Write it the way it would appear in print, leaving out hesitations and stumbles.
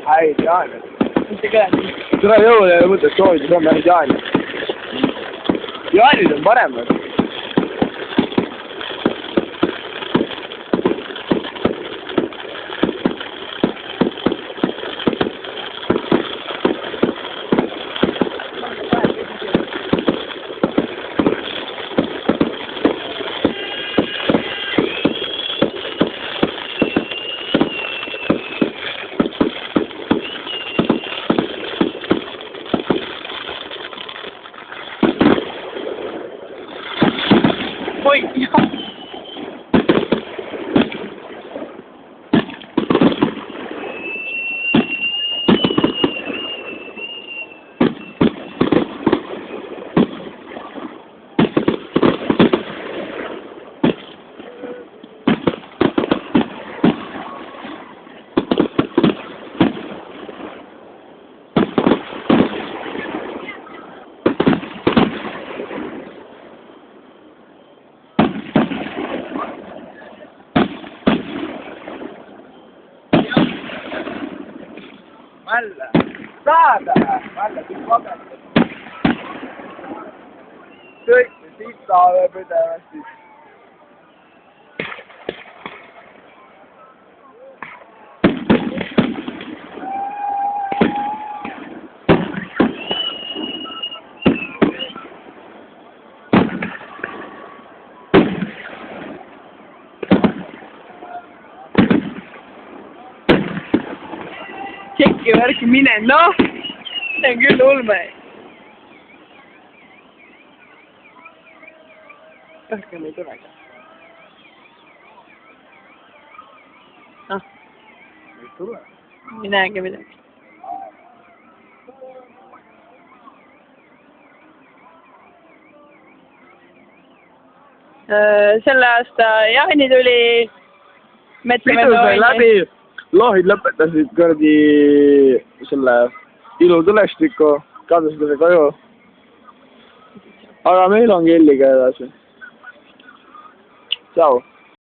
Ei tea. Mitte küll. Tule jõule ja mõtled soovida, see on ainult jaanid. Jaanid on paremad. Oi, jah. Mällä. Saada. Mällä, kõik vabendab. Kõik see sita oleb üdevasti. Tšeki värki mine, noh! See on küll ulme. Rohkem ei tulegi. Noh. Ei tule. Ei näegi midagi. Selle aasta jaani tuli Pidu sai läbi. Lohid lõpetasid kõrdi selle ilutulestiku, kadusid koju. Aga meil on kelliga edasi. Tšau.